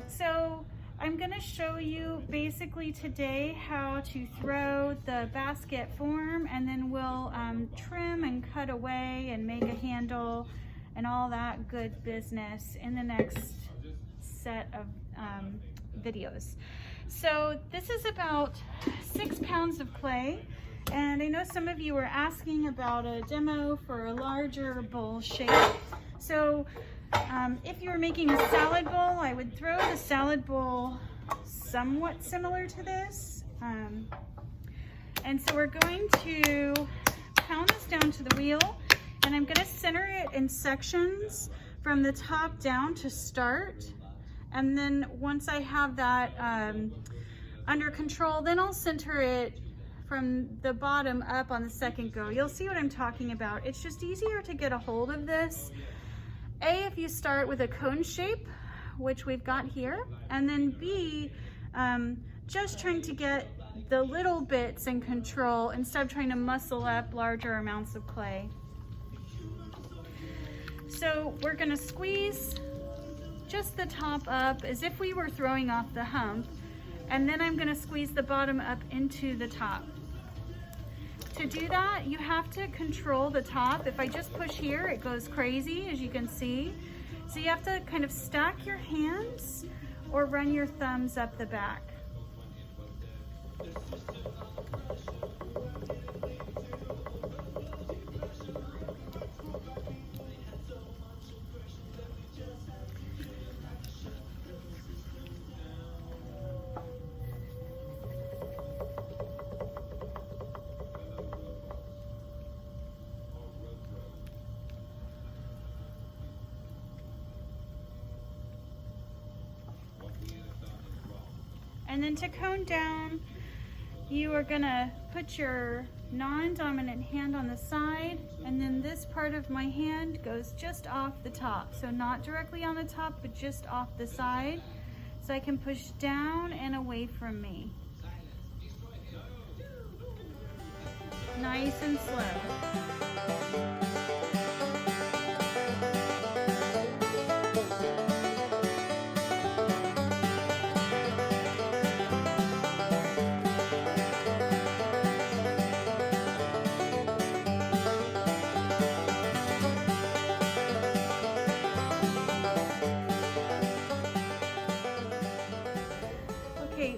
So I'm going to show you basically today how to throw the basket form, and then we'll trim and cut away and make a handle and all that good business in the next set of videos. So this is about 6 pounds of clay, and I know some of you were asking about a demo for a larger bowl shape. So if you were making a salad bowl, I would throw the salad bowl somewhat similar to this. And so we're going to pound this down to the wheel, and I'm going to center it in sections from the top down to start. And then once I have that under control, then I'll center it from the bottom up on the second go. You'll see what I'm talking about. It's just easier to get a hold of this. If you start with a cone shape, which we've got here, and then B, just trying to get the little bits in control instead of trying to muscle up larger amounts of clay. So we're gonna squeeze just the top up as if we were throwing off the hump, and then I'm gonna squeeze the bottom up into the top. To do that, you have to control the top. If I just push here, it goes crazy, as you can see. So you have to kind of stack your hands or run your thumbs up the back. And then to cone down, you are gonna put your non-dominant hand on the side, and then this part of my hand goes just off the top. So not directly on the top, but just off the side. So I can push down and away from me. Nice and slow.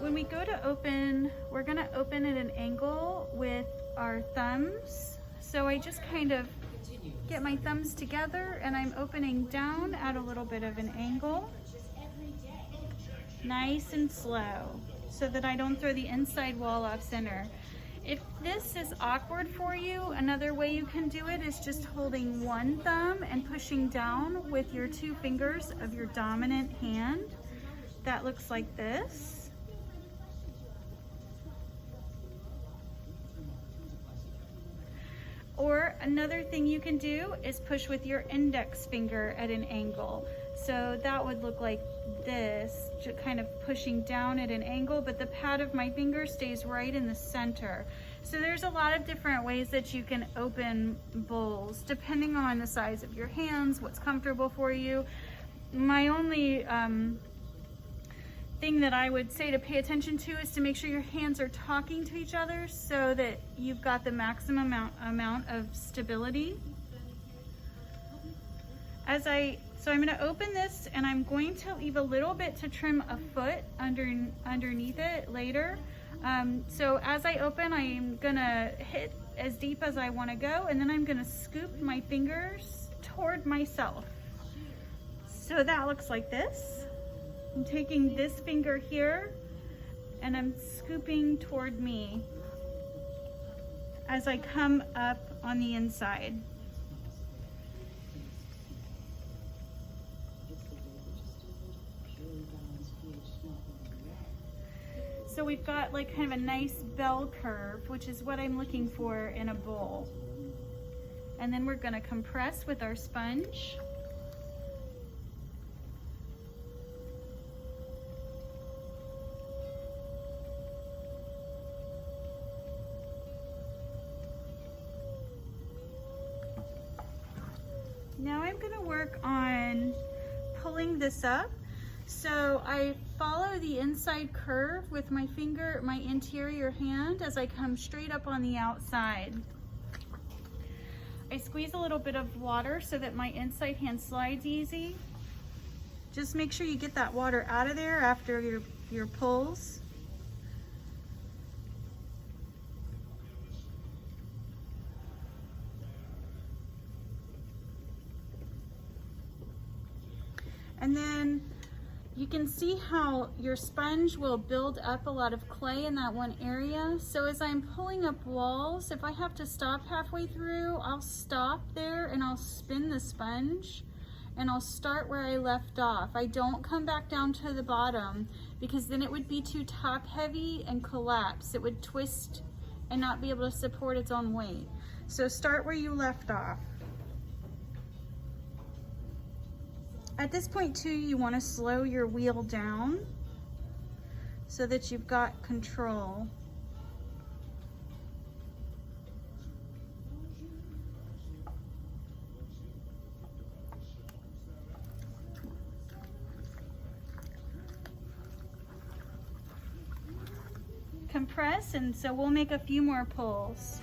When we go to open, we're gonna open at an angle with our thumbs. So I just kind of get my thumbs together and I'm opening down at a little bit of an angle. Nice and slow, so that I don't throw the inside wall off center. If this is awkward for you, another way you can do it is just holding one thumb and pushing down with your 2 fingers of your dominant hand. That looks like this. Or another thing you can do is push with your index finger at an angle. So that would look like this, just kind of pushing down at an angle, but the pad of my finger stays right in the center. So there's a lot of different ways that you can open bowls, depending on the size of your hands, what's comfortable for you. My only thing that I would say to pay attention to is to make sure your hands are talking to each other so that you've got the maximum amount of stability. So I'm going to open this, and I'm going to leave a little bit to trim a foot underneath it later. So as I open, I'm going to hit as deep as I want to go, and then I'm going to scoop my fingers toward myself. So that looks like this. I'm taking this finger here and I'm scooping toward me as I come up on the inside. So we've got like kind of a nice bell curve, which is what I'm looking for in a bowl. And then we're going to compress with our sponge. Now I'm going to work on pulling this up. So I follow the inside curve with my finger, my interior hand, as I come straight up on the outside. I squeeze a little bit of water so that my inside hand slides easy. Just make sure you get that water out of there after your pulls. And then you can see how your sponge will build up a lot of clay in that one area. So as I'm pulling up walls, if I have to stop halfway through, I'll stop there and I'll spin the sponge and I'll start where I left off. I don't come back down to the bottom because then it would be too top heavy and collapse. It would twist and not be able to support its own weight. So start where you left off. At this point too, you want to slow your wheel down so that you've got control. Compress, and so we'll make a few more pulls.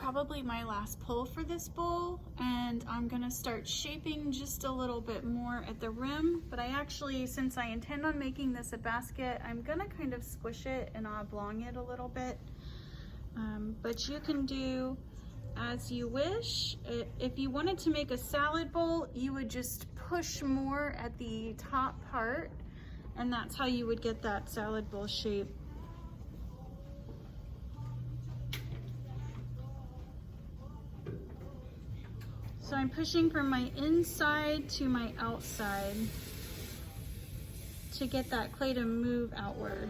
Probably my last pull for this bowl, and I'm gonna start shaping just a little bit more at the rim, but I actually, since I intend on making this a basket, I'm gonna kind of squish it and oblong it a little bit, but you can do as you wish. If you wanted to make a salad bowl, you would just push more at the top part, and that's how you would get that salad bowl shape. So I'm pushing from my inside to my outside to get that clay to move outward.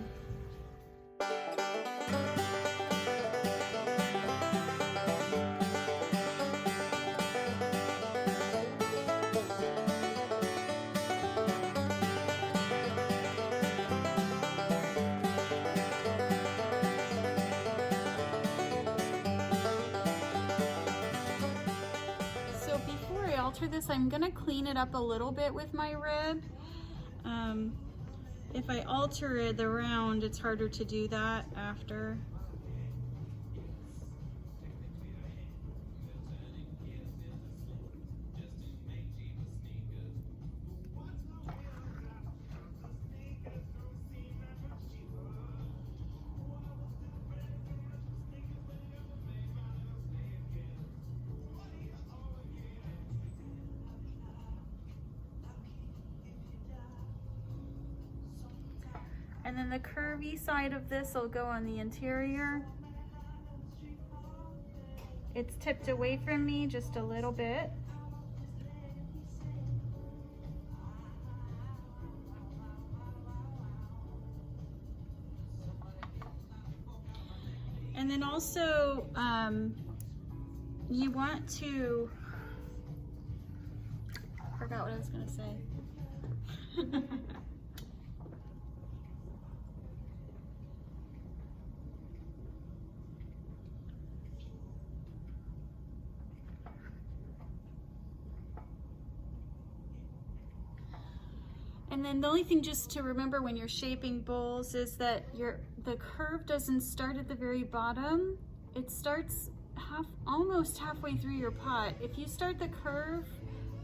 Alter this, I'm gonna clean it up a little bit with my rib. If I alter it the round, it's harder to do that after. And then the curvy side of this will go on the interior. It's tipped away from me just a little bit. And then also, you want to, I forgot what I was gonna say. And then the only thing just to remember when you're shaping bowls is that the curve doesn't start at the very bottom. It starts almost halfway through your pot. If you start the curve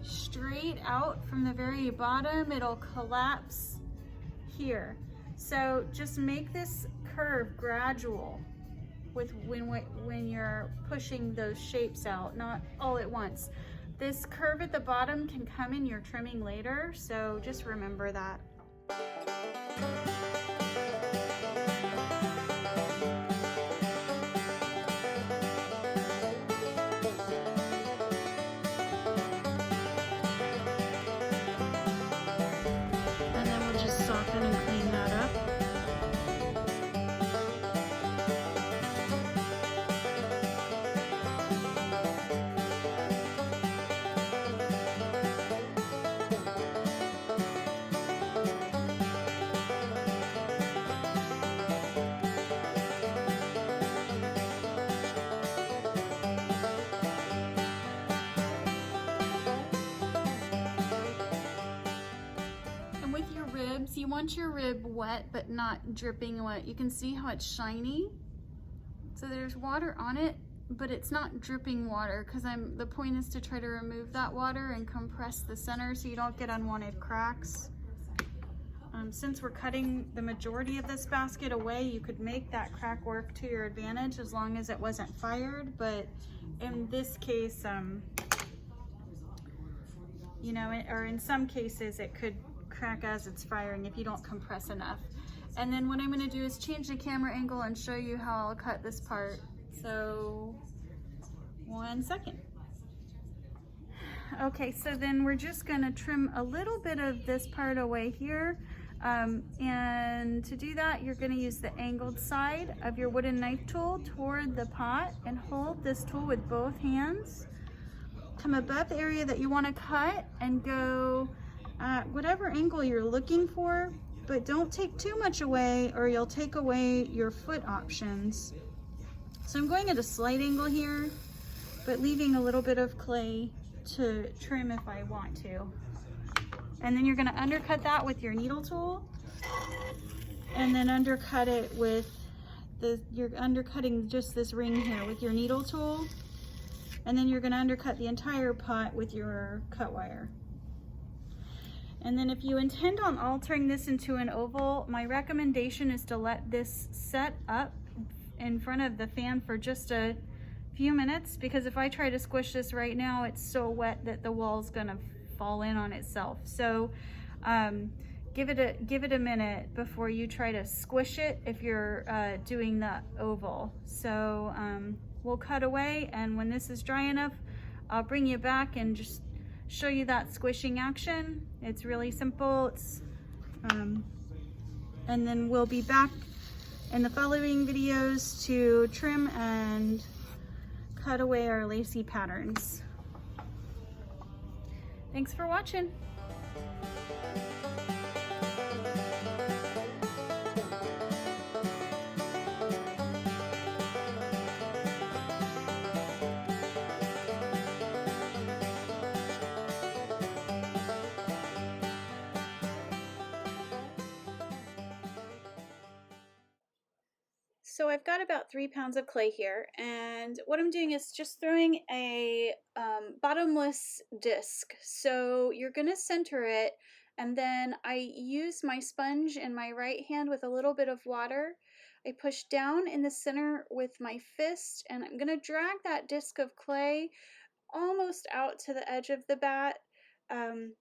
straight out from the very bottom, it'll collapse here. So just make this curve gradual when you're pushing those shapes out, not all at once. This curve at the bottom can come in your trimming later, so just remember that. you want your rib wet but not dripping wet. You can see how it's shiny. So there's water on it, but it's not dripping water because the point is to try to remove that water and compress the center so you don't get unwanted cracks. Since we're cutting the majority of this basket away, you could make that crack work to your advantage as long as it wasn't fired, but in this case, you know, or in some cases it could crack as it's firing if you don't compress enough. And then what I'm going to do is change the camera angle and show you how I'll cut this part. So 1 second. Okay, so then we're just going to trim a little bit of this part away here. And to do that, you're going to use the angled side of your wooden knife tool toward the pot and hold this tool with both hands. Come above the area that you want to cut and go at whatever angle you're looking for, but don't take too much away or you'll take away your foot options. So I'm going at a slight angle here, but leaving a little bit of clay to trim if I want to. And then you're going to undercut that with your needle tool, and then undercut it with you're undercutting just this ring here with your needle tool, and then you're going to undercut the entire pot with your cut wire. And then if you intend on altering this into an oval, my recommendation is to let this set up in front of the fan for just a few minutes, because if I try to squish this right now, it's so wet that the wall's gonna fall in on itself. So give it a minute before you try to squish it if you're doing the oval. So we'll cut away, and when this is dry enough, I'll bring you back and just show you that squishing action. It's really simple. And then we'll be back in the following videos to trim and cut away our lacy patterns. Thanks for watching. So I've got about 3 pounds of clay here, and what I'm doing is just throwing a bottomless disc. So you're going to center it, and then I use my sponge in my right hand with a little bit of water. I push down in the center with my fist, and I'm going to drag that disc of clay almost out to the edge of the bat, and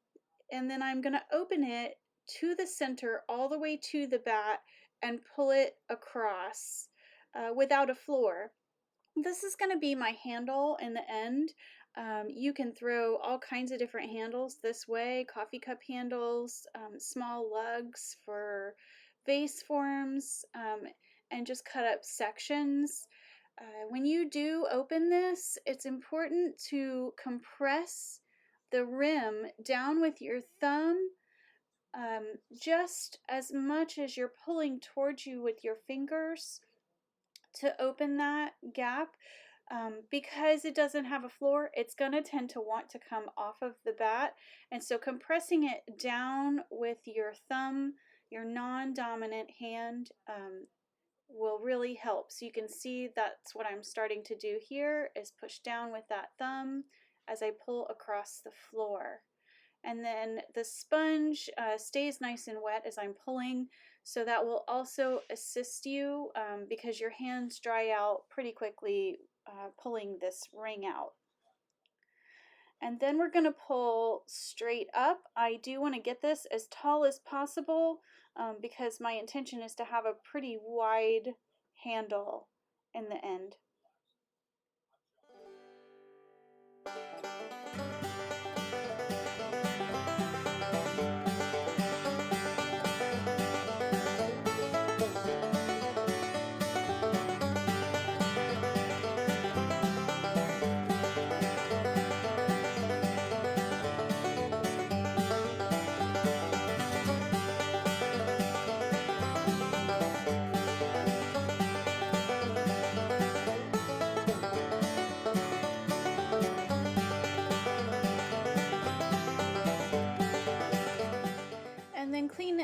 then I'm going to open it to the center all the way to the bat and pull it across without a floor. This is going to be my handle in the end. You can throw all kinds of different handles this way, coffee cup handles, small lugs for vase forms, and just cut up sections. When you do open this, it's important to compress the rim down with your thumb, just as much as you're pulling towards you with your fingers to open that gap. Because it doesn't have a floor, it's going to tend to want to come off of the bat, and so compressing it down with your thumb, your non-dominant hand, will really help. So you can see that's what I'm starting to do here, is push down with that thumb as I pull across the floor. And then the sponge stays nice and wet as I'm pulling, so that will also assist you because your hands dry out pretty quickly pulling this ring out. And then we're going to pull straight up. I do want to get this as tall as possible because my intention is to have a pretty wide handle in the end.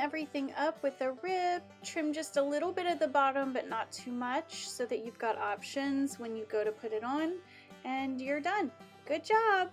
everything up with a rib. Trim just a little bit at the bottom, but not too much, so that you've got options when you go to put it on, and you're done. Good job!